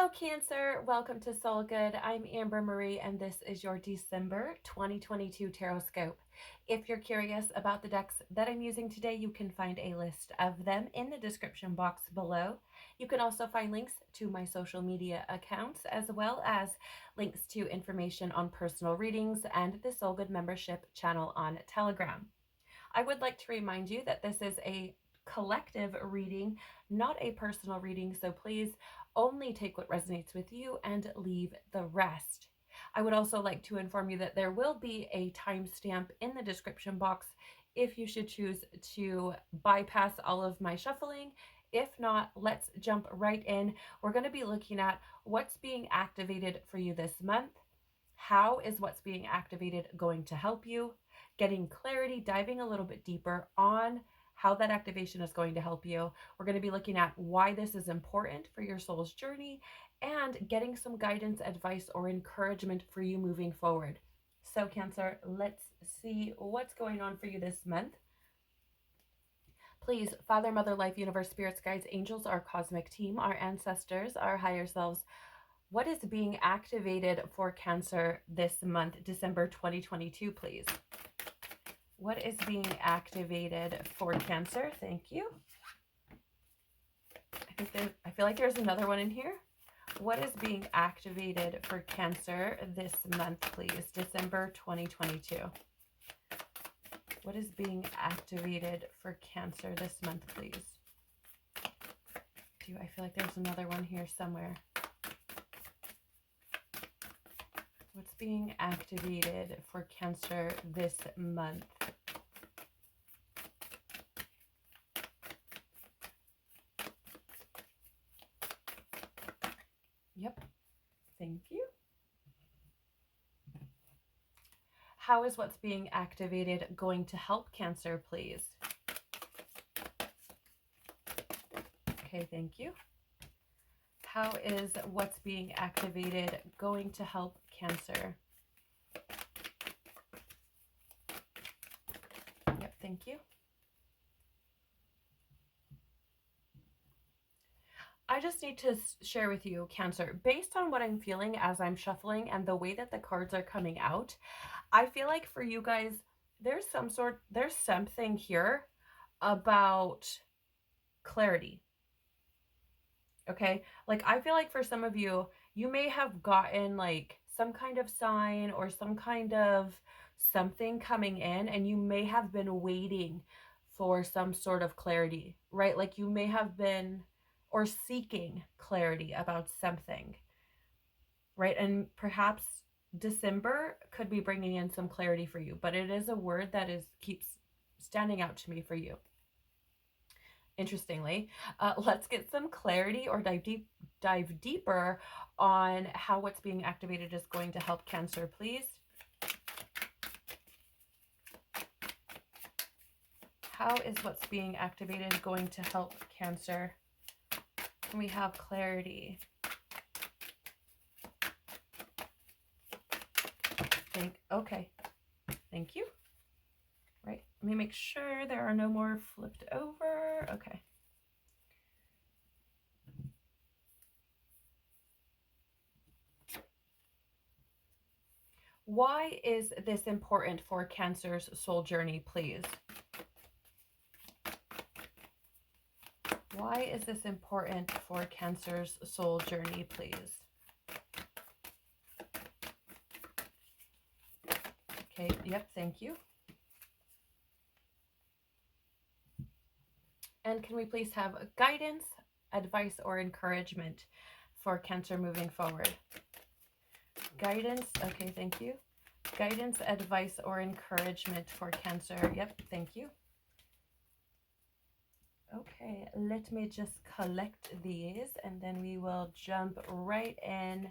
Hello, Cancer. Welcome to Soul Good. I'm Amber Marie, and this is your December 2022 Tarotscope. If you're curious about the decks that I'm using today, you can find a list of them in the description box below. You can also find links to my social media accounts, as well as links to information on personal readings and the Soul Good membership channel on Telegram. I would like to remind you that this is a collective reading, not a personal reading, so please only take what resonates with you and leave the rest. I would also like to inform you that there will be a timestamp in the description box if you should choose to bypass all of my shuffling. If not, let's jump right in. We're going to be looking at what's being activated for you this month. How is what's being activated going to help you? Getting clarity, diving a little bit deeper on how that activation is going to help you. We're going to be looking at why this is important for your soul's journey and getting some guidance, advice, or encouragement for you moving forward. So, Cancer, let's see what's going on for you this month. Please, Father, Mother, Life, Universe, Spirits, Guides, Angels, our cosmic team, our ancestors, our higher selves, what is being activated for Cancer this month, December 2022, please? What is being activated for Cancer? Thank you. I feel like there's another one in here. What is being activated for Cancer this month, please? December 2022. What is being activated for Cancer this month, please? I feel like there's another one here somewhere. What's being activated for Cancer this month? Yep. Thank you. How is what's being activated going to help Cancer, please? Okay, thank you. How is what's being activated going to help Cancer? Yep, thank you. I just need to share with you, Cancer, based on what I'm feeling as I'm shuffling and the way that the cards are coming out, I feel like for you guys, there's something here about clarity. Okay, like I feel like for some of you, you may have gotten like some kind of sign or some kind of something coming in, and you may have been waiting for some sort of clarity, right? Like you may have been or seeking clarity about something, right? And perhaps December could be bringing in some clarity for you, but it is a word that keeps standing out to me for you. Interestingly, let's get some clarity or dive deeper on how what's being activated is going to help Cancer, please. How is what's being activated going to help Cancer? Can we have clarity? Okay, thank you. Right, let me make sure there are no more flipped over. Okay. Why is this important for Cancer's soul journey, please? Why is this important for Cancer's soul journey, please? Okay, yep, thank you. And can we please have guidance, advice, or encouragement for Cancer moving forward? Guidance, okay, thank you. Guidance, advice, or encouragement for Cancer. Yep, thank you. Okay, let me just collect these and then we will jump right in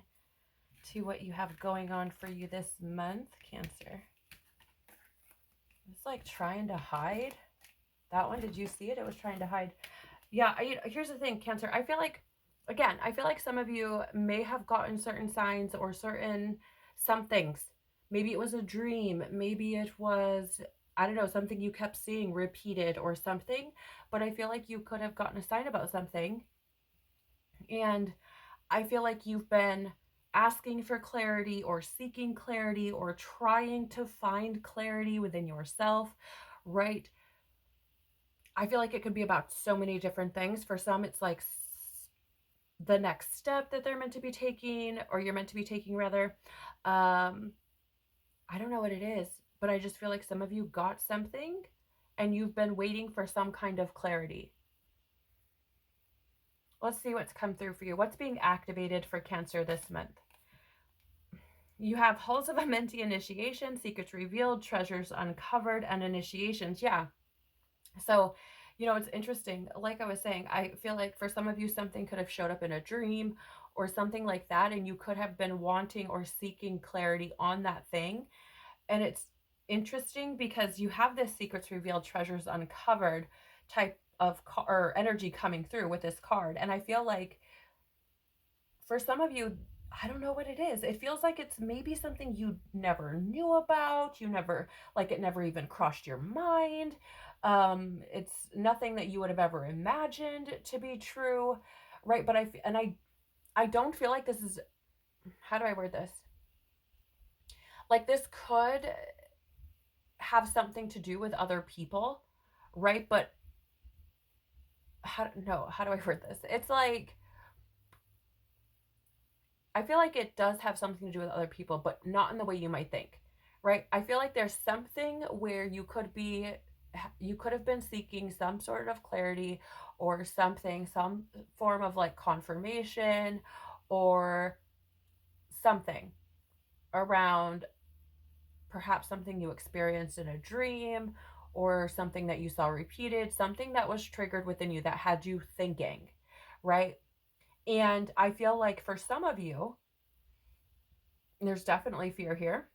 to what you have going on for you this month, Cancer. It's like trying to hide. That one, did you see it? It was trying to hide. Yeah, here's the thing, Cancer. I feel like, again, I feel like some of you may have gotten certain signs or certain somethings. Maybe it was a dream. Maybe it was, I don't know, something you kept seeing repeated or something. But I feel like you could have gotten a sign about something. And I feel like you've been asking for clarity or seeking clarity or trying to find clarity within yourself, right? I feel like it could be about so many different things. For some, it's like the next step that they're meant to be taking, or you're meant to be taking rather. I don't know what it is, but I just feel like some of you got something and you've been waiting for some kind of clarity. Let's see what's come through for you. What's being activated for Cancer this month? You have Halls of Amenti initiation, secrets revealed, treasures uncovered, and initiations. Yeah. So, it's interesting. Like I was saying, I feel like for some of you, something could have showed up in a dream or something like that, and you could have been wanting or seeking clarity on that thing. And it's interesting because you have this secrets revealed, treasures uncovered type of or energy coming through with this card. And I feel like for some of you, I don't know what it is. It feels like it's maybe something you never knew about. You never, like, it never even crossed your mind. It's nothing that you would have ever imagined to be true, right? But I don't feel like this is, how do I word this? Like, this could have something to do with other people, right? But how do I word this? It's like, I feel like it does have something to do with other people, but not in the way you might think, right? I feel like there's something where you could have been seeking some sort of clarity or something, some form of like confirmation or something around perhaps something you experienced in a dream or something that you saw repeated, something that was triggered within you that had you thinking, right? And I feel like for some of you, there's definitely fear here.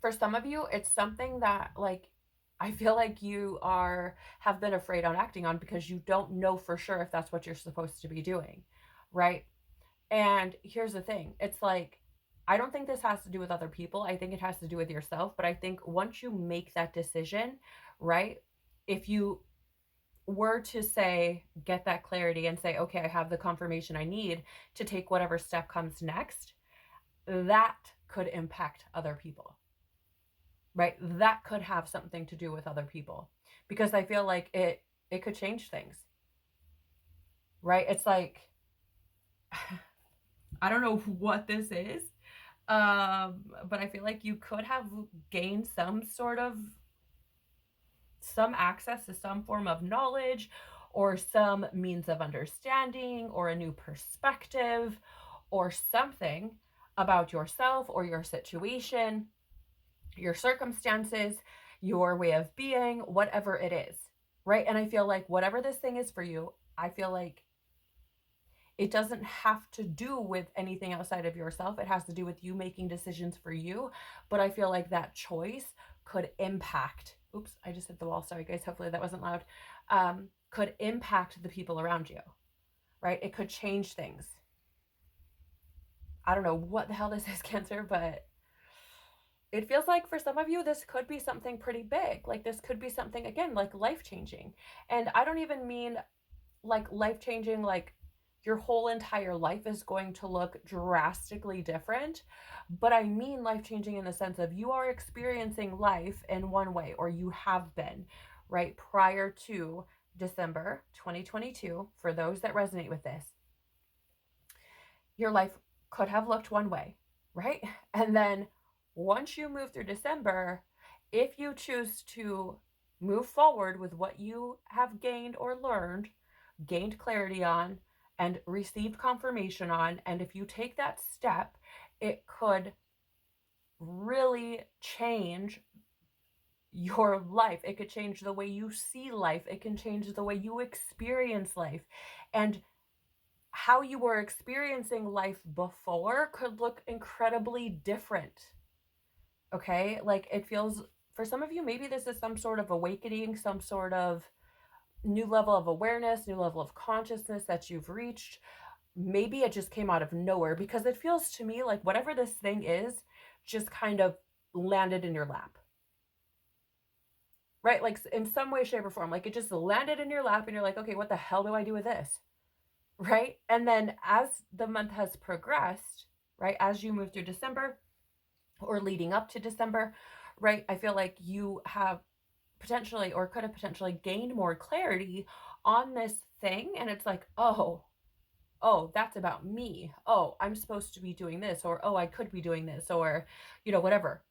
For some of you, it's something that, like, I feel like you have been afraid on acting on because you don't know for sure if that's what you're supposed to be doing, right? And here's the thing. It's like, I don't think this has to do with other people. I think it has to do with yourself. But I think once you make that decision, right? If you were to say, get that clarity and say, okay, I have the confirmation I need to take whatever step comes next, that could impact other people, right? That could have something to do with other people because I feel like it could change things, right? It's like, I don't know what this is, but I feel like you could have gained some access to some form of knowledge or some means of understanding or a new perspective or something about yourself or your situation, your circumstances, your way of being, whatever it is, right? And I feel like whatever this thing is for you, I feel like it doesn't have to do with anything outside of yourself. It has to do with you making decisions for you. But I feel like that choice could impact, oops, I just hit the wall. Sorry, guys. Hopefully that wasn't loud. Could impact the people around you, right? It could change things. I don't know what the hell this is, Cancer, but it feels like for some of you, this could be something pretty big. Like this could be something, again, like life-changing. And I don't even mean like life-changing, like your whole entire life is going to look drastically different. But I mean life-changing in the sense of you are experiencing life in one way, or you have been, right? Prior to December 2022, for those that resonate with this, your life could have looked one way, right? And then once you move through December, if you choose to move forward with what you have gained or learned, gained clarity on, and received confirmation on, and if you take that step, it could really change your life. It could change the way you see life. It can change the way you experience life. And how you were experiencing life before could look incredibly different. Okay? Like it feels, for some of you, maybe this is some sort of awakening, some sort of new level of awareness, new level of consciousness that you've reached. Maybe it just came out of nowhere because it feels to me like whatever this thing is just kind of landed in your lap. Right? Like in some way, shape, or form. Like it just landed in your lap and you're like, okay, what the hell do I do with this? right? And then as the month has progressed, right, as you move through December or leading up to December, right, I feel like you have potentially or could have potentially gained more clarity on this thing. And it's like, oh, that's about me. Oh, I'm supposed to be doing this, or oh, I could be doing this, or, whatever.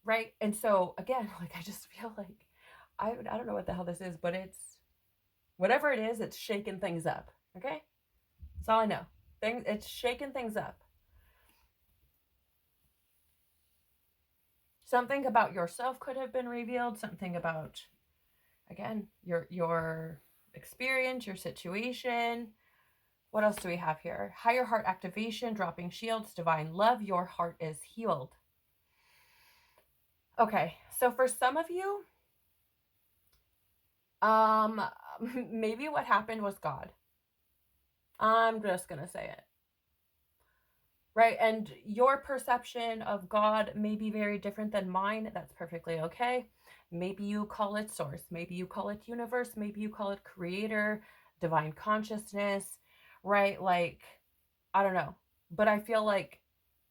Right. And so again, like, I just feel like I don't know what the hell this is, but it's whatever it is, it's shaking things up. Okay. That's all I know. It's shaking things up. Something about yourself could have been revealed, something about, again, your experience, your situation. What else do we have here? Higher heart activation, dropping shields, divine love, your heart is healed. Okay, so for some of you, maybe what happened was God. I'm just gonna say it. Right? And your perception of God may be very different than mine. That's perfectly okay. Maybe you call it source. Maybe you call it universe. Maybe you call it creator, divine consciousness, right? Like, I don't know. But I feel like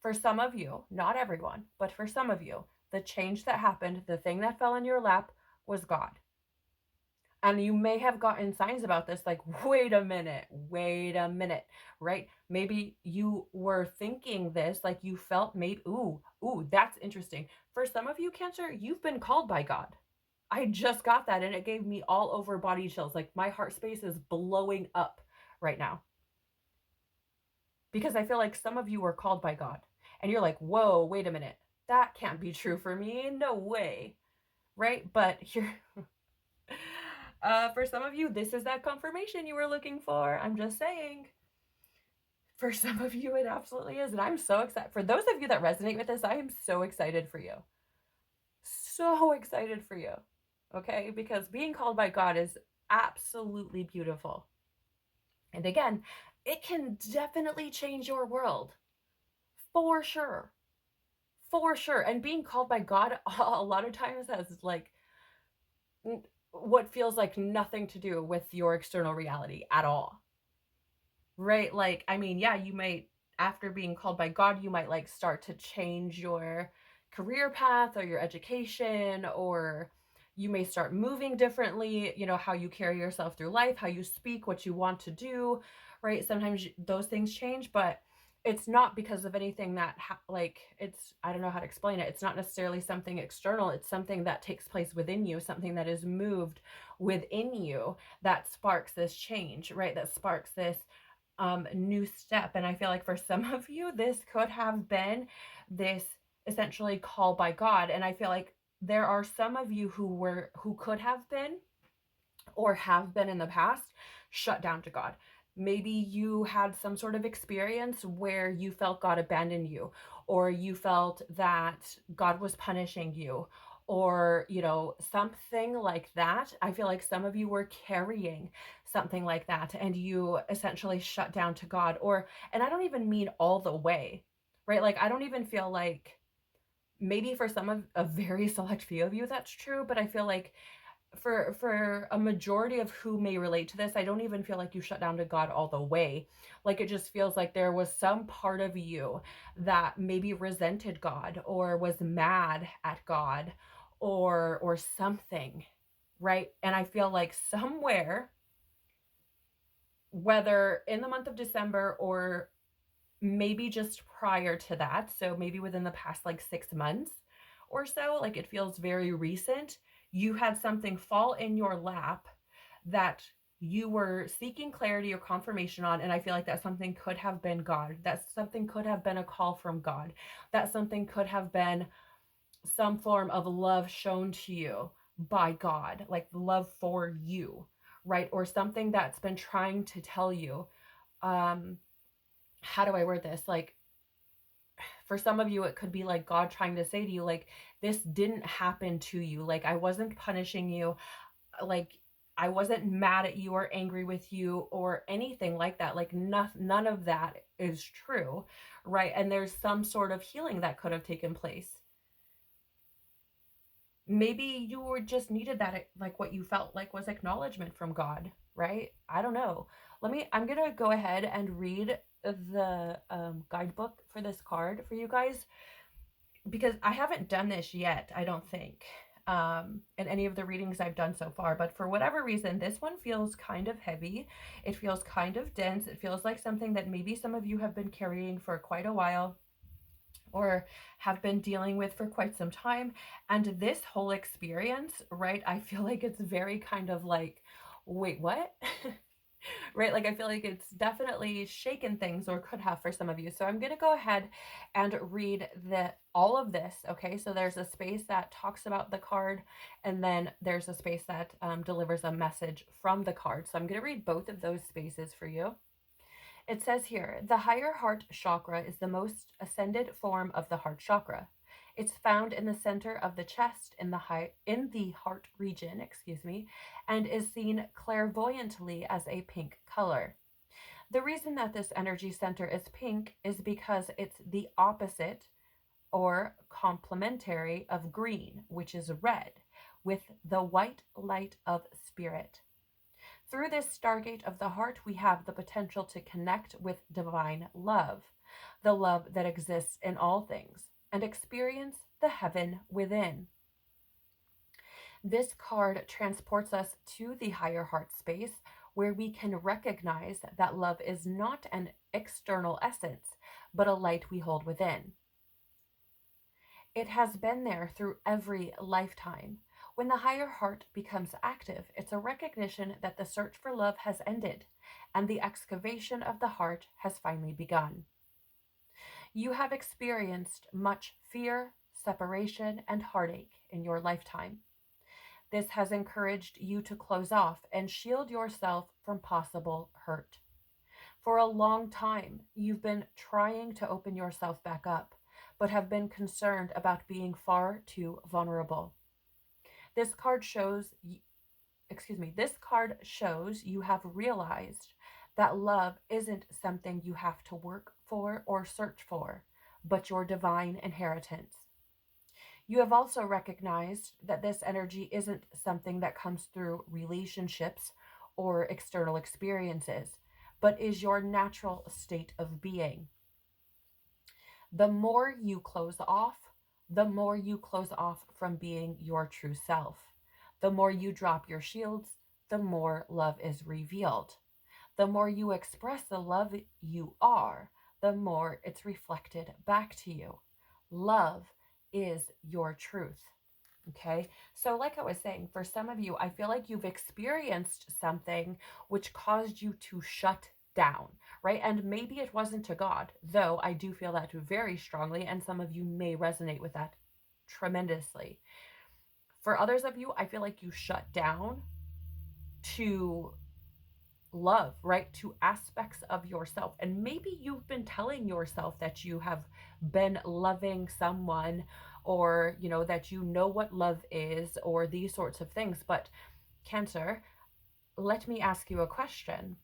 for some of you, not everyone, but for some of you, the change that happened, the thing that fell in your lap was God. And you may have gotten signs about this, like, wait a minute, right? Maybe you were thinking this, like you felt maybe, ooh, that's interesting. For some of you, Cancer, you've been called by God. I just got that and it gave me all over body chills. Like, my heart space is blowing up right now. Because I feel like some of you were called by God. And you're like, whoa, wait a minute. That can't be true for me. No way. Right? But here... for some of you, this is that confirmation you were looking for. I'm just saying. For some of you, it absolutely is. And I'm so excited. For those of you that resonate with this, I am so excited for you. So excited for you. Okay? Because being called by God is absolutely beautiful. And again, it can definitely change your world. For sure. For sure. And being called by God a lot of times has like what feels like nothing to do with your external reality at all. Right? Like, I mean, yeah, you might, after being called by God, you might like start to change your career path or your education, or you may start moving differently, how you carry yourself through life, how you speak, what you want to do, right? Sometimes those things change, but it's not because of anything that it's, I don't know how to explain it. It's not necessarily something external. It's something that takes place within you, something that is moved within you that sparks this change, right? That sparks this new step. And I feel like for some of you, this could have been this essentially call by God. And I feel like there are some of you who could have been or have been in the past shut down to God. Maybe you had some sort of experience where you felt God abandoned you, or you felt that God was punishing you, or, something like that. I feel like some of you were carrying something like that and you essentially shut down to God, and I don't even mean all the way, right? Like, I don't even feel like, maybe for some of a very select few of you that's true, but I feel like for a majority of who may relate to this, I don't even feel like you shut down to God all the way. Like, it just feels like there was some part of you that maybe resented God or was mad at God or something, right? And I feel like somewhere, whether in the month of December or maybe just prior to that, so maybe within the past like 6 months or so, like, it feels very recent, you had something fall in your lap that you were seeking clarity or confirmation on. And I feel like that something could have been God. That something could have been a call from God. That something could have been some form of love shown to you by God, like love for you, right? Or something that's been trying to tell you, how do I word this? Like, for some of you, it could be like God trying to say to you, like, this didn't happen to you. Like, I wasn't punishing you. Like, I wasn't mad at you or angry with you or anything like that. Like, none of that is true, right? And there's some sort of healing that could have taken place. Maybe you were just needed that, like, what you felt like was acknowledgement from God, right? I don't know. I'm going to go ahead and read the guidebook for this card for you guys, because I haven't done this yet, I don't think, in any of the readings I've done so far. But for whatever reason, this one feels kind of heavy. It feels kind of dense. It feels like something that maybe some of you have been carrying for quite a while, or have been dealing with for quite some time. And this whole experience, right, I feel like it's very kind of like, wait, what? Right? Like, I feel like it's definitely shaken things, or could have for some of you. So I'm going to go ahead and read all of this. Okay. So there's a space that talks about the card, and then there's a space that delivers a message from the card. So I'm going to read both of those spaces for you. It says here, the higher heart chakra is the most ascended form of the heart chakra. It's found in the center of the chest in the heart region, and is seen clairvoyantly as a pink color. The reason that this energy center is pink is because it's the opposite or complementary of green, which is red, with the white light of spirit. Through this stargate of the heart, we have the potential to connect with divine love, the love that exists in all things, and experience the heaven within. This card transports us to the higher heart space, where we can recognize that love is not an external essence, but a light we hold within. It has been there through every lifetime. When the higher heart becomes active, it's a recognition that the search for love has ended and the excavation of the heart has finally begun. You have experienced much fear, separation, and heartache in your lifetime. This has encouraged you to close off and shield yourself from possible hurt. For a long time, you've been trying to open yourself back up, but have been concerned about being far too vulnerable. This card shows you have realized that love isn't something you have to work for or search for, but your divine inheritance. You have also recognized that this energy isn't something that comes through relationships or external experiences, but is your natural state of being. The more you close off, the more you close off from being your true self. The more you drop your shields, the more love is revealed. The more you express the love you are, the more it's reflected back to you. Love is your truth. Okay, so like I was saying, for some of you, I feel like you've experienced something which caused you to shut down, right? And maybe it wasn't to God, though I do feel that very strongly, and some of you may resonate with that tremendously. For others of you, I feel like you shut down to love, right? To aspects of yourself. And maybe you've been telling yourself that you have been loving someone, or, that you know what love is, or these sorts of things. But Cancer, let me ask you a question.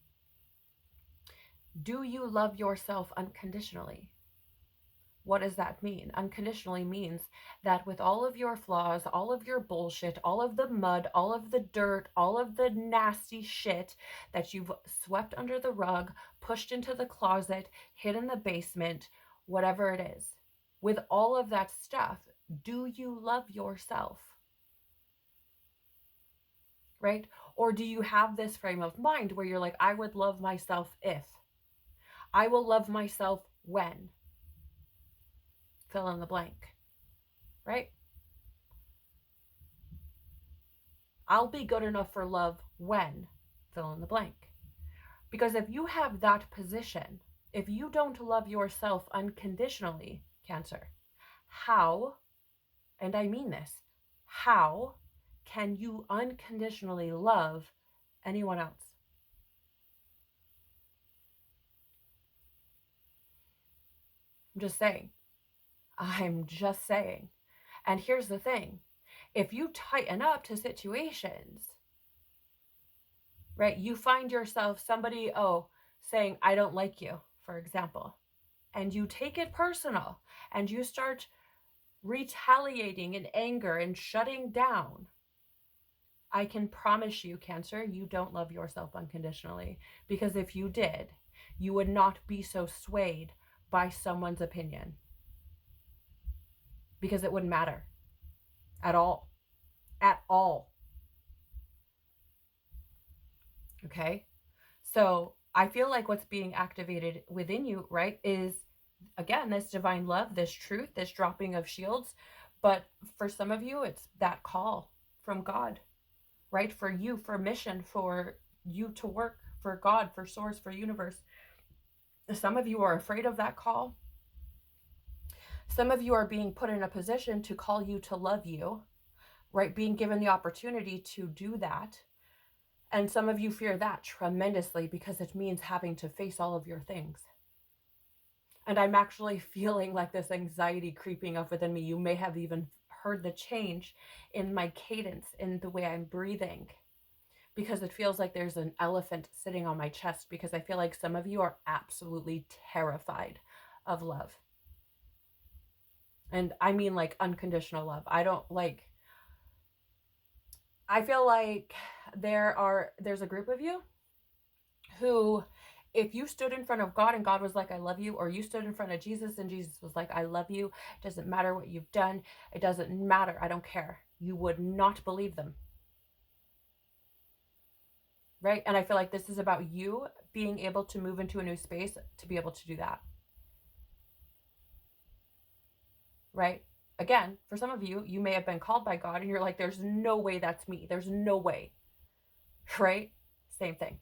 Do you love yourself unconditionally? What does that mean? Unconditionally means that with all of your flaws, all of your bullshit, all of the mud, all of the dirt, all of the nasty shit that you've swept under the rug, pushed into the closet, hid in the basement, whatever it is, with all of that stuff, do you love yourself? Right? Or do you have this frame of mind where you're like, I would love myself if, I will love myself when, fill in the blank, right? I'll be good enough for love when, fill in the blank. Because if you have that position, if you don't love yourself unconditionally, Cancer, how, and I mean this, how can you unconditionally love anyone else? I'm just saying. I'm just saying. And here's the thing. If you tighten up to situations, right, you find yourself somebody, saying, I don't like you, for example, and you take it personal and you start retaliating in anger and shutting down, I can promise you, Cancer, you don't love yourself unconditionally. Because if you did, you would not be so swayed by someone's opinion. Because it wouldn't matter at all. At all. Okay? So I feel like what's being activated within you, right, is again this divine love, this truth, this dropping of shields. But for some of you, it's that call from God, right? For you, for mission, for you to work for God, for source, for universe. Some of you are afraid of that call. Some of you are being put in a position to call you to love you, right? Being given the opportunity to do that. And some of you fear that tremendously because it means having to face all of your things. And I'm actually feeling like this anxiety creeping up within me. You may have even heard the change in my cadence, in the way I'm breathing, because it feels like there's an elephant sitting on my chest, because I feel like some of you are absolutely terrified of love. And I mean like unconditional love. I feel like there's a group of you who, if you stood in front of God and God was like, I love you, or you stood in front of Jesus and Jesus was like, I love you, it doesn't matter what you've done, it doesn't matter, I don't care, you would not believe them. Right? And I feel like this is about you being able to move into a new space to be able to do that. Right? Again, for some of you, you may have been called by God and you're like, there's no way that's me. There's no way. Right? Same thing.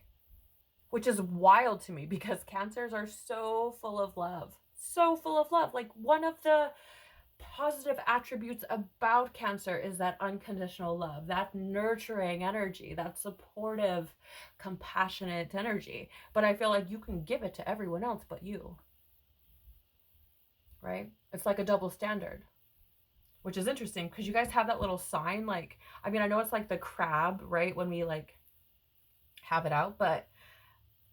Which is wild to me because Cancers are so full of love. So full of love. Like, one of the positive attributes about Cancer is that unconditional love, that nurturing energy, that supportive, compassionate energy. But I feel like you can give it to everyone else but you. Right? It's like a double standard, which is interesting because you guys have that little sign. Like, I mean, I know it's like the crab, right? When we like have it out, but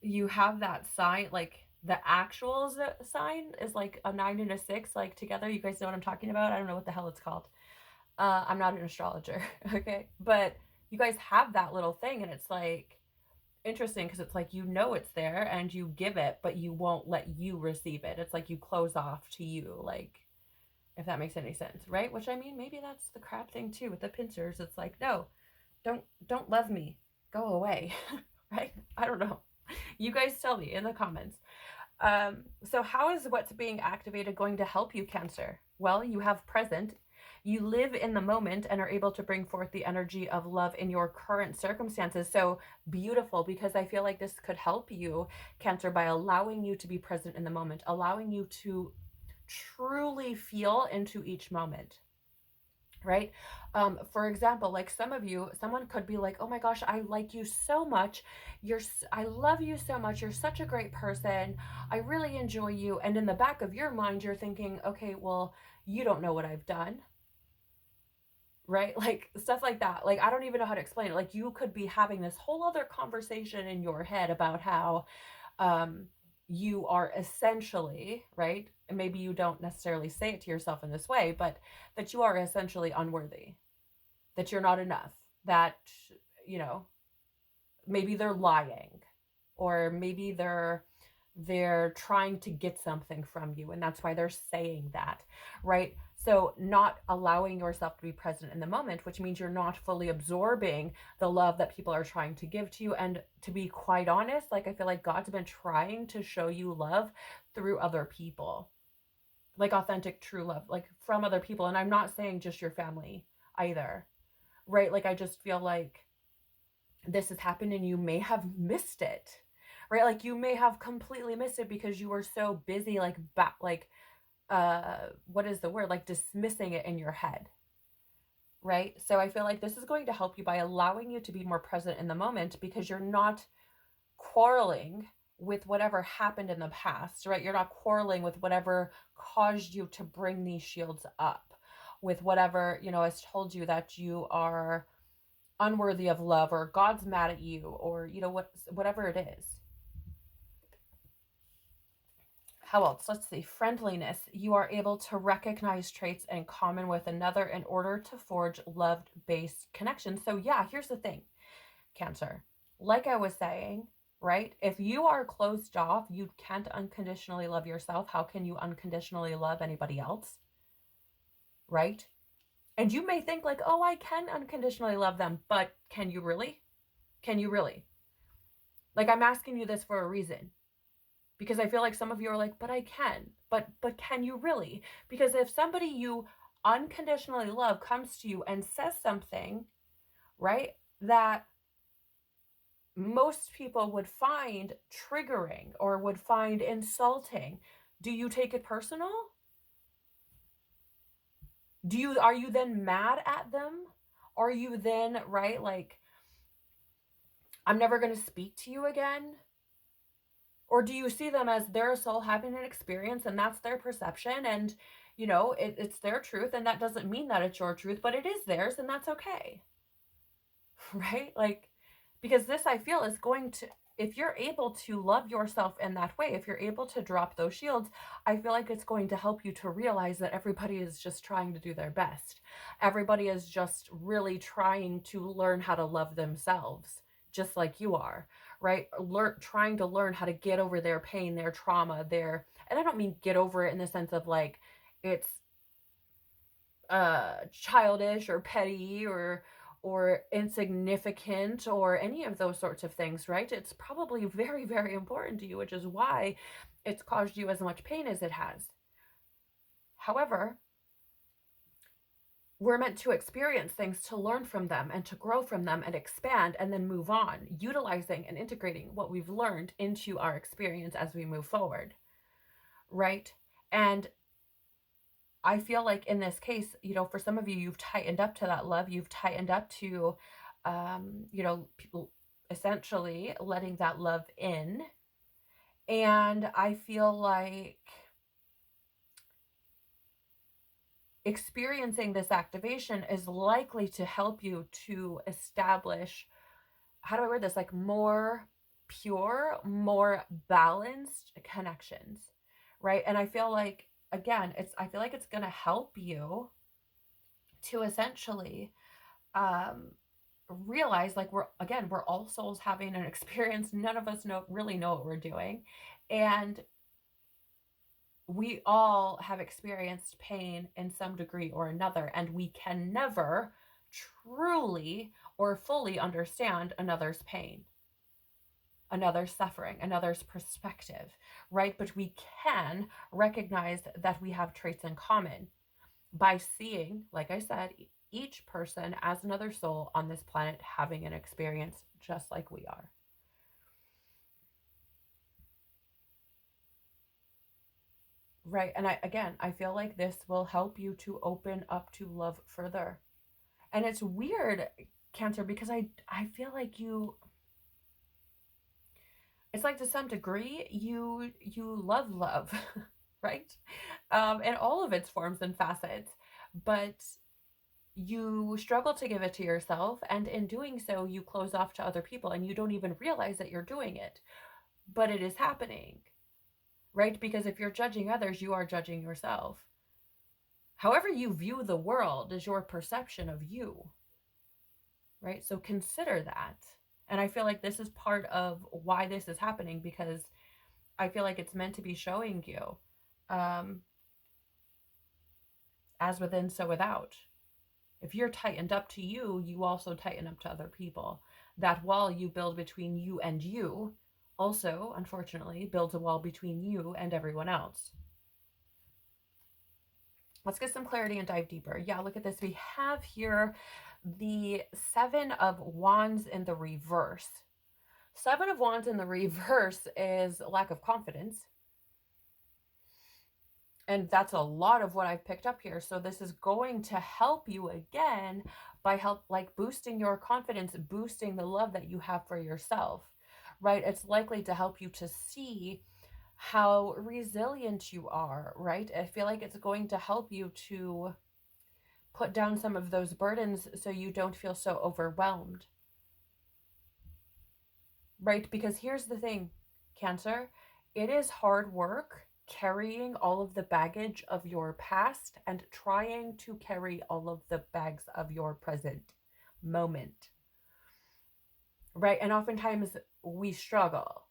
you have that sign, like the actual sign is like a 9 and a 6, like together. You guys know what I'm talking about? I don't know what the hell it's called. I'm not an astrologer, okay? But you guys have that little thing, and it's like interesting because it's like, you know, it's there and you give it, but you won't let you receive it. It's like you close off to you, like, if that makes any sense, right? Which, I mean, maybe that's the crap thing too with the pincers. It's like, no, don't love me, go away. Right? I don't know. You guys tell me in the comments. So how is what's being activated going to help you, Cancer? Well, you have present. You live in the moment and are able to bring forth the energy of love in your current circumstances. So beautiful, because I feel like this could help you, Cancer, by allowing you to be present in the moment, allowing you to truly feel into each moment. Right? For example, like some of you, someone could be like, oh my gosh, I like you so much. I love you so much. You're such a great person. I really enjoy you. And in the back of your mind, you're thinking, okay, well, you don't know what I've done. Right? Like stuff like that. Like, I don't even know how to explain it. Like, you could be having this whole other conversation in your head about how, you are essentially, right? And maybe you don't necessarily say it to yourself in this way, but that you are essentially unworthy, that you're not enough, that, you know, maybe they're lying, or maybe they're trying to get something from you, and that's why they're saying that, right? So not allowing yourself to be present in the moment, which means you're not fully absorbing the love that people are trying to give to you. And to be quite honest, like, I feel like God's been trying to show you love through other people, like authentic, true love, like from other people. And I'm not saying just your family either, right? Like, I just feel like this has happened and you may have missed it, right? Like, you may have completely missed it because you were so busy, like, what is the word? Like, dismissing it in your head, right? So I feel like this is going to help you by allowing you to be more present in the moment, because you're not quarreling with whatever happened in the past, right? You're not quarreling with whatever caused you to bring these shields up, with whatever, you know, has told you that you are unworthy of love, or God's mad at you, or, you know, whatever it is. How else? Let's see. Friendliness. You are able to recognize traits in common with another in order to forge love-based connections. So yeah, here's the thing, Cancer. Like I was saying, right? If you are closed off, you can't unconditionally love yourself. How can you unconditionally love anybody else? Right? And you may think like, oh, I can unconditionally love them, but can you really? Can you really? Like, I'm asking you this for a reason, because I feel like some of you are like, but I can. But can you really? Because if somebody you unconditionally love comes to you and says something, right, that most people would find triggering or would find insulting, do you take it personal? Are you then mad at them? Are you then, right, like, I'm never going to speak to you again? Or do you see them as their soul having an experience and that's their perception, and it's their truth, and that doesn't mean that it's your truth, but it is theirs, and that's okay. Right? Like, because this, I feel, is going to, if you're able to love yourself in that way, if you're able to drop those shields, I feel like it's going to help you to realize that everybody is just trying to do their best. Everybody is just really trying to learn how to love themselves, just like you are, right? Trying to learn how to get over their pain, their trauma, and I don't mean get over it in the sense of like it's childish or petty or insignificant or any of those sorts of things, right? It's probably very, very important to you, which is why it's caused you as much pain as it has. However, we're meant to experience things to learn from them and to grow from them and expand and then move on, utilizing and integrating what we've learned into our experience as we move forward, right? And I feel like in this case, for some of you, you've tightened up to that love. You've tightened up to, people essentially letting that love in. And I feel like experiencing this activation is likely to help you to establish, how do I word this, like more pure, more balanced connections, right? And I feel like, again, I feel like it's going to help you to essentially realize, like, we're all souls having an experience. None of us really know what we're doing, and we all have experienced pain in some degree or another, and we can never truly or fully understand another's pain, another's suffering, another's perspective, right? But we can recognize that we have traits in common by seeing, like I said, each person as another soul on this planet having an experience just like we are. Right. And I feel like this will help you to open up to love further. And it's weird, Cancer, because I feel like it's like to some degree you love, right? In all of its forms and facets, but you struggle to give it to yourself, and in doing so you close off to other people, and you don't even realize that you're doing it, but it is happening, right? Because if you're judging others, you are judging yourself. However you view the world is your perception of you, right? So consider that. And I feel like this is part of why this is happening, because I feel like it's meant to be showing you, as within, so without. If you're tightened up to you, you also tighten up to other people. That wall you build between you and you also, unfortunately, builds a wall between you and everyone else. Let's get some clarity and dive deeper. Yeah, look at this. We have here the Seven of Wands in the reverse. Seven of Wands in the reverse is lack of confidence. And that's a lot of what I've picked up here. So this is going to help you again by boosting your confidence, boosting the love that you have for yourself, right? It's likely to help you to see how resilient you are, right? I feel like it's going to help you to put down some of those burdens so you don't feel so overwhelmed, right? Because here's the thing, Cancer, it is hard work carrying all of the baggage of your past and trying to carry all of the bags of your present moment, right? And oftentimes we struggle.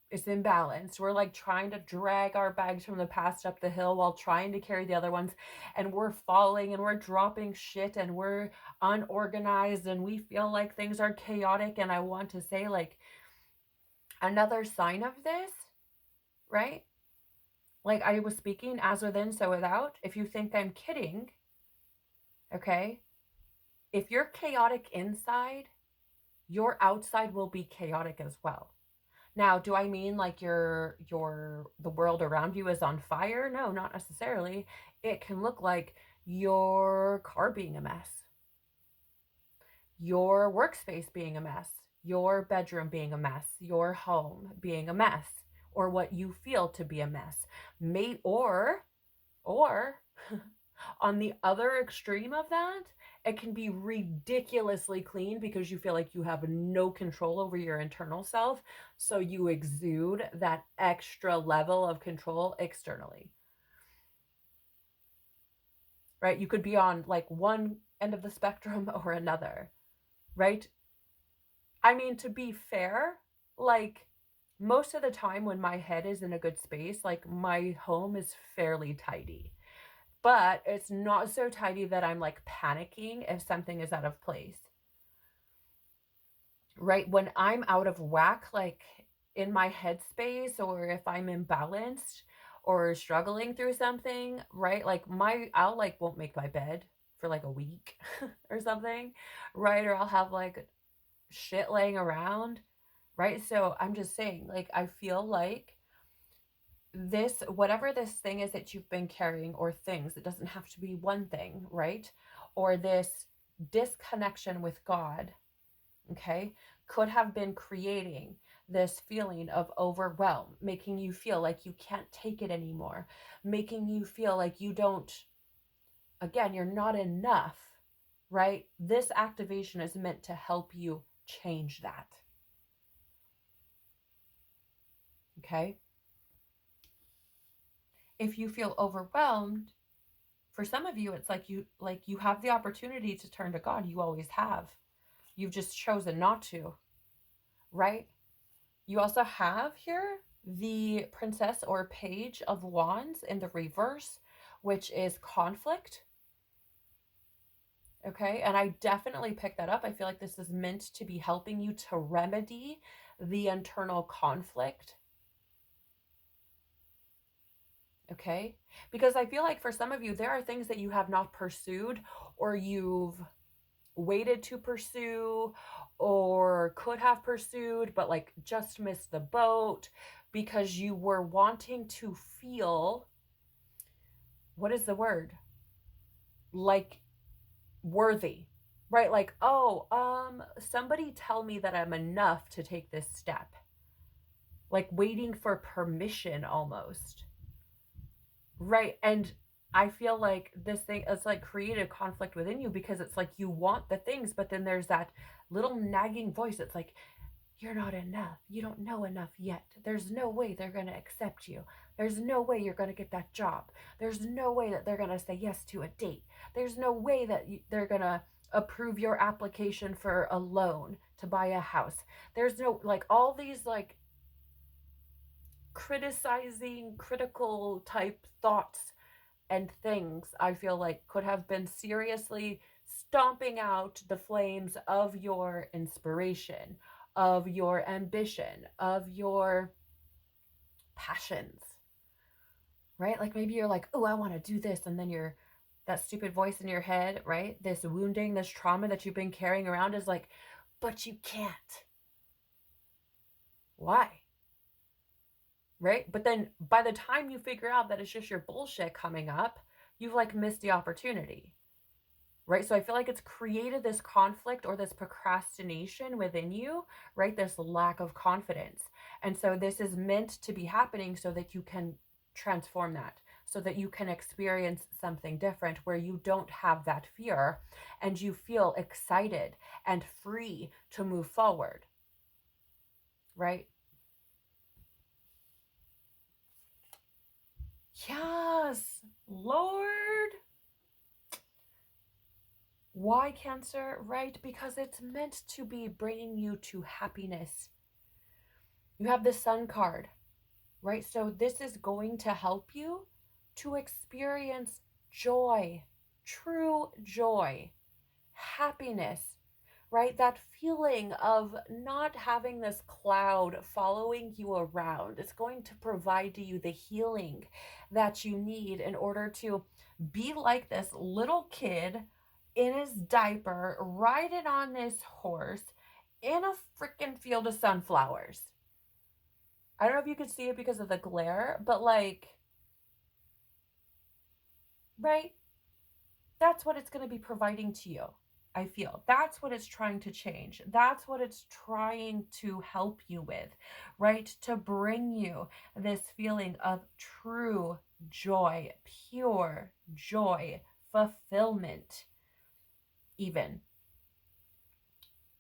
It's imbalanced. We're like trying to drag our bags from the past up the hill while trying to carry the other ones, and we're falling and we're dropping shit and we're unorganized and we feel like things are chaotic. And I want to say, like, another sign of this, right? Like I was speaking, as within, so without. If you think I'm kidding, okay, if you're chaotic inside, your outside will be chaotic as well. Now, do I mean like the world around you is on fire? No, not necessarily. It can look like your car being a mess, your workspace being a mess, your bedroom being a mess, your home being a mess, or what you feel to be a mess. Or on the other extreme of that, it can be ridiculously clean because you feel like you have no control over your internal self. So you exude that extra level of control externally, right? You could be on like one end of the spectrum or another, right? I mean, to be fair, like most of the time when my head is in a good space, like my home is fairly tidy. But it's not so tidy that I'm like panicking if something is out of place, right? When I'm out of whack, like in my headspace, or if I'm imbalanced or struggling through something, right? Like I'll like won't make my bed for like a week or something, right? Or I'll have like shit laying around, right? So I'm just saying, like, I feel like this, whatever this thing is that you've been carrying, or things, it doesn't have to be one thing, right? Or this disconnection with God, okay, could have been creating this feeling of overwhelm, making you feel like you can't take it anymore, making you feel like you don't, again, you're not enough, right? This activation is meant to help you change that, okay? If you feel overwhelmed, for some of you, it's like you have the opportunity to turn to God. You always have. You've just chosen not to, right? You also have here the Princess or Page of Wands in the reverse, which is conflict. Okay, and I definitely picked that up. I feel like this is meant to be helping you to remedy the internal conflict. Okay, because I feel like for some of you, there are things that you have not pursued, or you've waited to pursue, or could have pursued, but like just missed the boat because you were wanting to feel, what is the word? Like worthy, right? Like, oh, somebody tell me that I'm enough to take this step. Like waiting for permission almost. Right. And I feel like this thing is like created conflict within you, because it's like you want the things, but then there's that little nagging voice. It's like, you're not enough. You don't know enough yet. There's no way they're going to accept you. There's no way you're going to get that job. There's no way that they're going to say yes to a date. There's no way that they're going to approve your application for a loan to buy a house. There's no, like, all these like criticizing, critical type thoughts and things, I feel like could have been seriously stomping out the flames of your inspiration, of your ambition, of your passions, right? Like maybe you're like, oh, I want to do this. And then that stupid voice in your head, right? This wounding, this trauma that you've been carrying around is like, but you can't. Why? Right? But then by the time you figure out that it's just your bullshit coming up, you've like missed the opportunity, right? So I feel like it's created this conflict or this procrastination within you, right? This lack of confidence. And so this is meant to be happening so that you can transform that, so that you can experience something different where you don't have that fear and you feel excited and free to move forward, right? Why, Cancer? Right? Because it's meant to be bringing you to happiness. You have the Sun card, right? So this is going to help you to experience joy, true joy, happiness, right? That feeling of not having this cloud following you around. It's going to provide you the healing that you need in order to be like this little kid in his diaper, riding on this horse in a freaking field of sunflowers. I don't know if you could see it because of the glare, but like, right? That's what it's going to be providing to you. I feel that's what it's trying to change. That's what it's trying to help you with, right? To bring you this feeling of true joy, pure joy, fulfillment, even,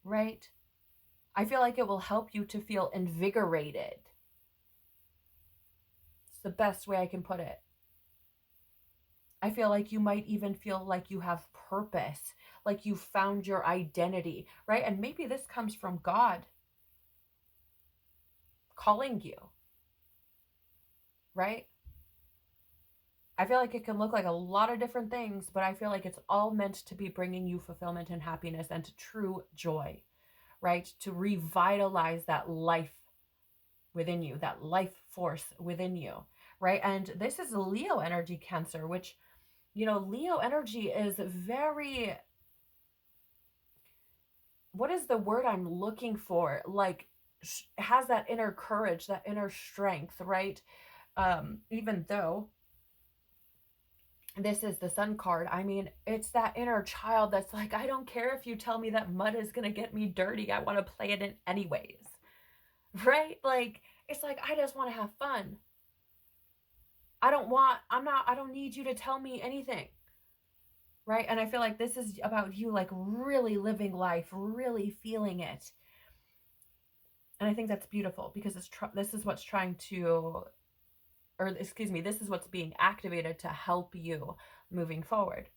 right? I feel like it will help you to feel invigorated. It's the best way I can put it. I feel like you might even feel like you have purpose, like you found your identity, right? And maybe this comes from God calling you, right? I feel like it can look like a lot of different things, but I feel like it's all meant to be bringing you fulfillment and happiness and to true joy, right? To revitalize that life within you, that life force within you, right? And this is Leo energy, Cancer, which, Leo energy is very, what is the word I'm looking for? Like, has that inner courage, that inner strength, right? Even though this is the Sun card, I mean, it's that inner child that's like, I don't care if you tell me that mud is going to get me dirty. I want to play it in anyways, right? Like, it's like, I just want to have fun. I don't need you to tell me anything. Right? And I feel like this is about you, like, really living life, really feeling it. And I think that's beautiful because this is what's trying to, or excuse me, this is what's being activated to help you moving forward.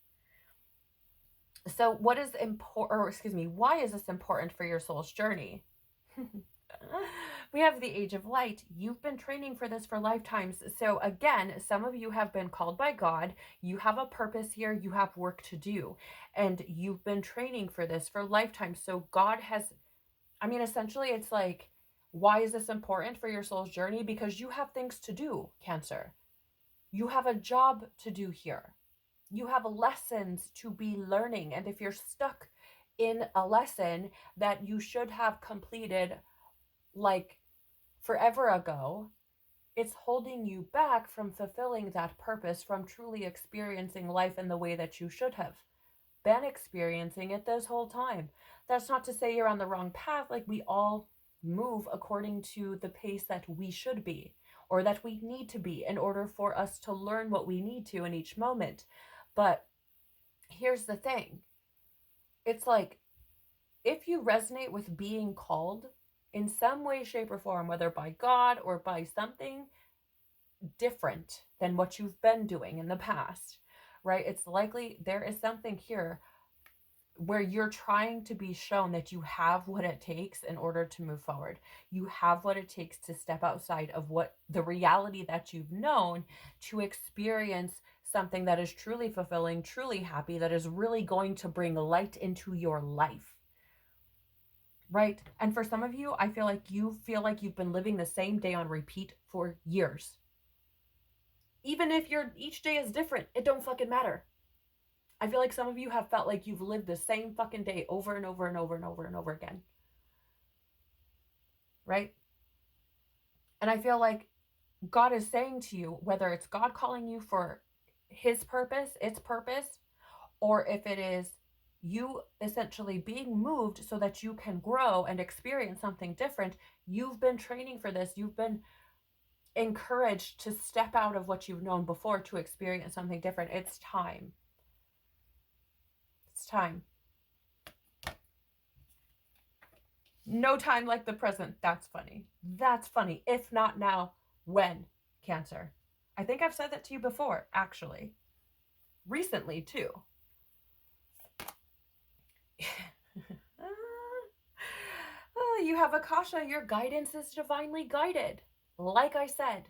So what is important, or excuse me, why is this important for your soul's journey? We have the Age of Light. You've been training for this for lifetimes. So again, some of you have been called by God. You have a purpose here. You have work to do. And you've been training for this for lifetimes. So God has, I mean, essentially it's like, why is this important for your soul's journey? Because you have things to do, Cancer. You have a job to do here. You have lessons to be learning. And if you're stuck in a lesson that you should have completed like forever ago, it's holding you back from fulfilling that purpose, from truly experiencing life in the way that you should have been experiencing it this whole time. That's not to say you're on the wrong path. Like, we all move according to the pace that we should be or that we need to be in order for us to learn what we need to in each moment. But here's the thing. It's like, if you resonate with being called in some way, shape, or form, whether by God or by something different than what you've been doing in the past, right? It's likely there is something here where you're trying to be shown that you have what it takes in order to move forward. You have what it takes to step outside of what the reality that you've known to experience something that is truly fulfilling, truly happy, that is really going to bring light into your life. Right? And for some of you, I feel like you've been living the same day on repeat for years. Even if each day is different, it don't fucking matter. I feel like some of you have felt like you've lived the same fucking day over and over and over and over and over again. Right? And I feel like God is saying to you, whether it's God calling you for his purpose, its purpose, or if it is you essentially being moved so that you can grow and experience something different, you've been training for this. You've been encouraged to step out of what you've known before to experience something different. It's time. It's time. No time like the present. That's funny. That's funny. If not now, when, Cancer? I think I've said that to you before, actually. Recently, too. you have Akasha. Your guidance is divinely guided. Like I said,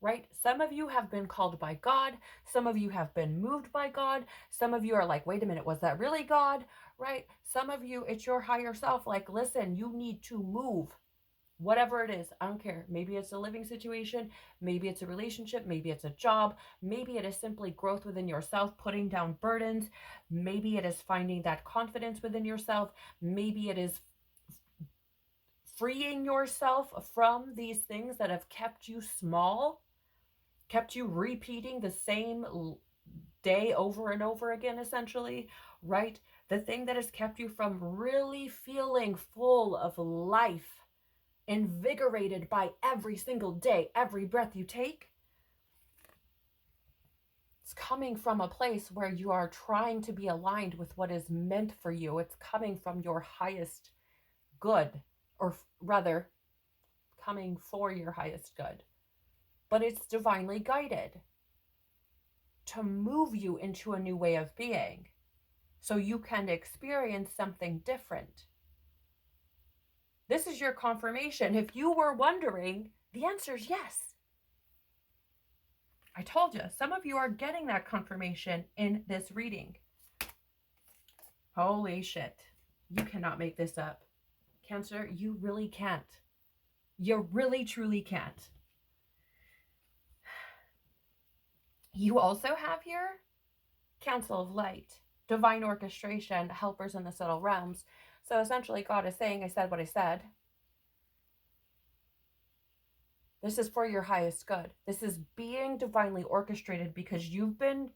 right? Some of you have been called by God. Some of you have been moved by God. Some of you are like, wait a minute, was that really God? Right? Some of you, it's your higher self. Like, listen, you need to move. Whatever it is, I don't care. Maybe it's a living situation. Maybe it's a relationship. Maybe it's a job. Maybe it is simply growth within yourself, putting down burdens. Maybe it is finding that confidence within yourself. Maybe it is freeing yourself from these things that have kept you small, kept you repeating the same day over and over again, essentially, right? The thing that has kept you from really feeling full of life, invigorated by every single day, every breath you take. It's coming from a place where you are trying to be aligned with what is meant for you. It's coming from your highest good, or rather, coming for your highest good. But it's divinely guided to move you into a new way of being so you can experience something different. This is your confirmation. If you were wondering, the answer is yes. I told you, some of you are getting that confirmation in this reading. Holy shit. You cannot make this up. Cancer, you really can't. You really, truly can't. You also have here Council of Light, Divine Orchestration, Helpers in the Subtle Realms. So essentially, God is saying, I said what I said. This is for your highest good. This is being divinely orchestrated because you've been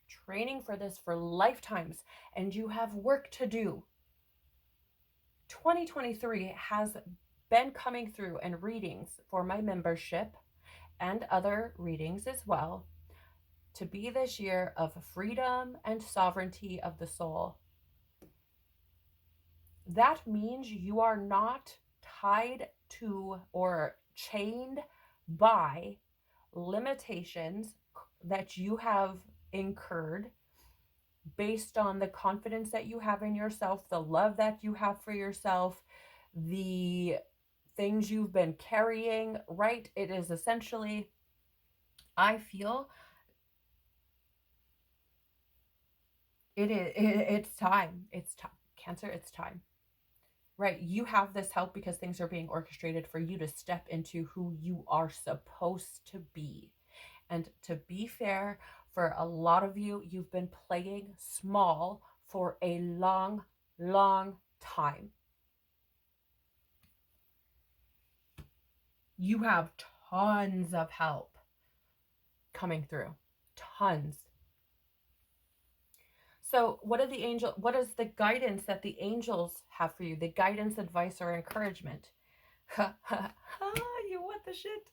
training for this for lifetimes and you have work to do. 2023 has been coming through in readings for my membership and other readings as well to be this year of freedom and sovereignty of the soul. That means you are not tied to or chained by limitations that you have incurred based on the confidence that you have in yourself, the love that you have for yourself, the things you've been carrying, right? It is essentially, I feel, it's time. It's time. Cancer, it's time. Right, you have this help because things are being orchestrated for you to step into who you are supposed to be. And to be fair, for a lot of you, you've been playing small for a long, long time. You have tons of help coming through. Tons. So what is the guidance that the angels have for you? The guidance, advice, or encouragement? You want the shit?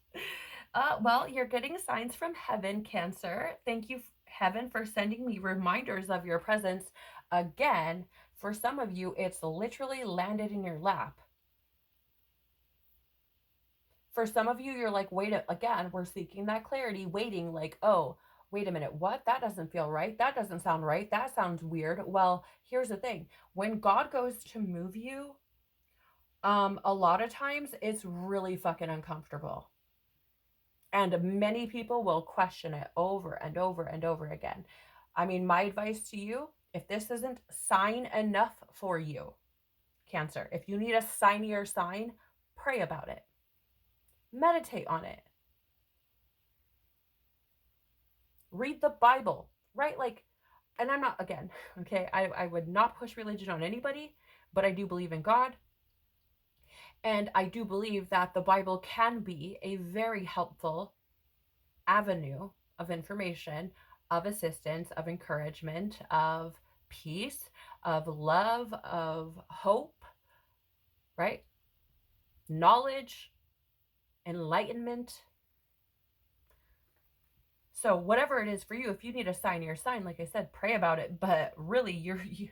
Well, you're getting signs from heaven, Cancer. Thank you, heaven, for sending me reminders of your presence. Again, for some of you, it's literally landed in your lap. For some of you, you're like, wait, again, we're seeking that clarity, waiting like, oh, wait a minute, what? That doesn't feel right. That doesn't sound right. That sounds weird. Well, here's the thing. When God goes to move you, a lot of times it's really fucking uncomfortable. And many people will question it over and over and over again. I mean, my advice to you, if this isn't sign enough for you, Cancer, if you need a signier sign, pray about it. Meditate on it. Read the Bible, right? Like, and I'm not, again, okay, I would not push religion on anybody, but I do believe in God. And I do believe that the Bible can be a very helpful avenue of information, of assistance, of encouragement, of peace, of love, of hope, right? Knowledge, enlightenment. So whatever it is for you, if you need a sign, your sign, like I said, pray about it. But really, you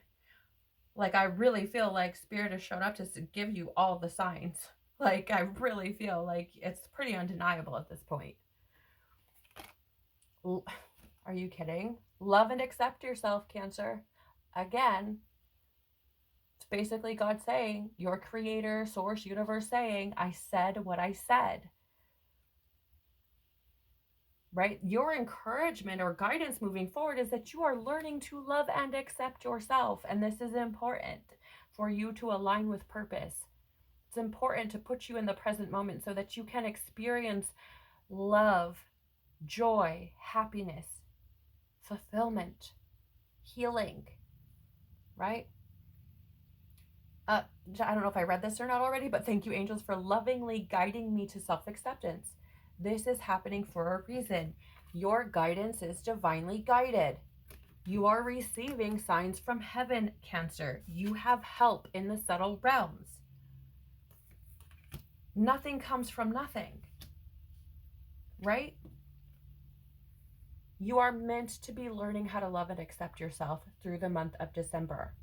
like, I really feel like Spirit has shown up to give you all the signs. Like, I really feel like it's pretty undeniable at this point. Are you kidding? Love and accept yourself, Cancer. Again, It's basically God saying, your creator, source, universe saying, I said what I said. Right? Your encouragement or guidance moving forward is that you are learning to love and accept yourself. And this is important for you to align with purpose. It's important to put you in the present moment so that you can experience love, joy, happiness, fulfillment, healing, right? I don't know if I read this or not already, but thank you, angels, for lovingly guiding me to self-acceptance. This is happening for a reason. Your guidance is divinely guided. You are receiving signs from heaven, Cancer. You have help in the subtle realms. Nothing comes from nothing, right? You are meant to be learning how to love and accept yourself through the month of December,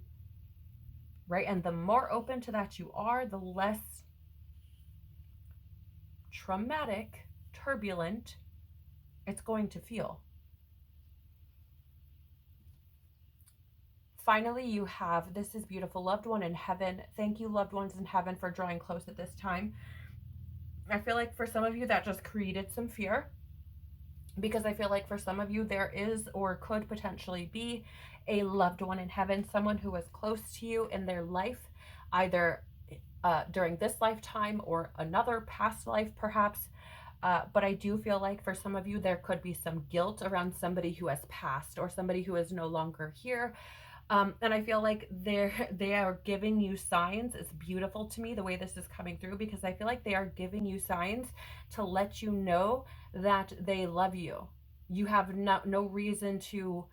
right? And the more open to that you are, the less traumatic, turbulent it's going to feel. Finally, you have, this is beautiful, loved one in heaven. Thank you, loved ones in heaven, for drawing close at this time. I feel like for some of you that just created some fear, because I feel like for some of you there is or could potentially be a loved one in heaven, someone who is close to you in their life, either during this lifetime or another past life perhaps. But I do feel like for some of you there could be some guilt around somebody who has passed or somebody who is no longer here. And I feel like they are giving you signs. It's beautiful to me the way this is coming through, because I feel like they are giving you signs to let you know that they love you. You have no reason to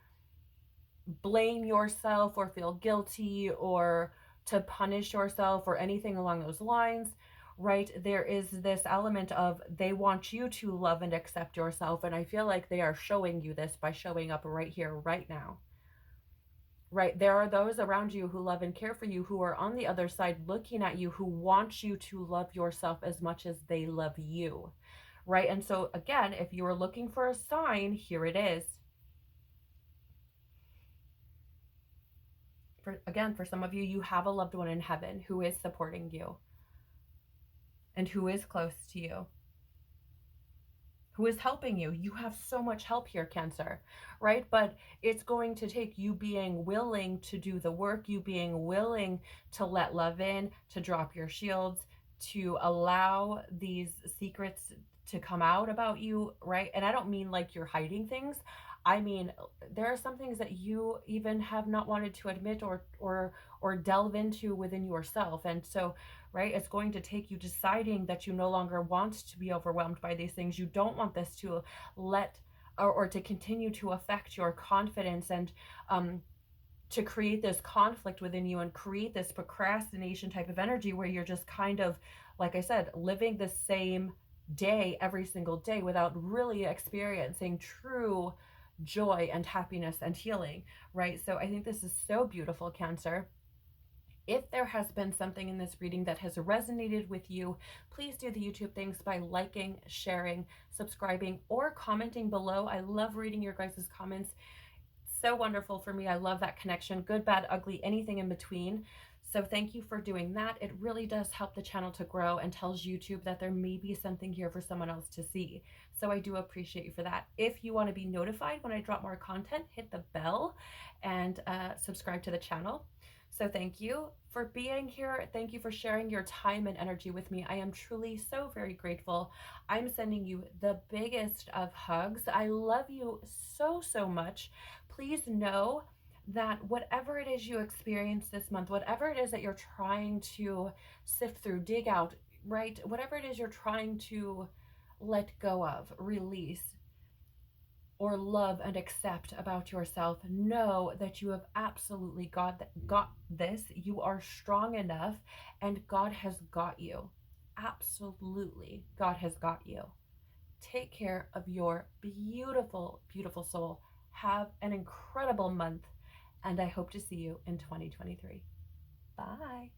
blame yourself or feel guilty or to punish yourself or anything along those lines, right? There is this element of they want you to love and accept yourself. And I feel like they are showing you this by showing up right here, right now. Right? There are those around you who love and care for you, who are on the other side looking at you, who want you to love yourself as much as they love you. Right? And so again, if you are looking for a sign, here it is. For some of you, you have a loved one in heaven who is supporting you and who is close to you, who is helping you. You have so much help here, Cancer, right? But it's going to take you being willing to do the work, you being willing to let love in, to drop your shields, to allow these secrets to come out about you, right? And I don't mean like you're hiding things. I mean, there are some things that you even have not wanted to admit or delve into within yourself. And so, right, it's going to take you deciding that you no longer want to be overwhelmed by these things. You don't want this to let or to continue to affect your confidence and to create this conflict within you and create this procrastination type of energy where you're just kind of, like I said, living the same day every single day without really experiencing true joy and happiness and healing, right? So I think this is so beautiful, Cancer. If there has been something in this reading that has resonated with you, please do the YouTube things by liking, sharing, subscribing, or commenting below. I love reading your guys' comments. So wonderful for me. I love that connection, good, bad, ugly, anything in between. So thank you for doing that. It really does help the channel to grow and tells YouTube that there may be something here for someone else to see. So I do appreciate you for that. If you want to be notified when I drop more content, hit the bell and subscribe to the channel. So thank you for being here. Thank you for sharing your time and energy with me. I am truly so very grateful. I'm sending you the biggest of hugs. I love you so, so much. Please know that whatever it is you experience this month, whatever it is that you're trying to sift through, dig out, right? Whatever it is you're trying to let go of, release, or love and accept about yourself, know that you have absolutely got this. You are strong enough and God has got you. Absolutely, God has got you. Take care of your beautiful, beautiful soul. Have an incredible month, and I hope to see you in 2023. Bye.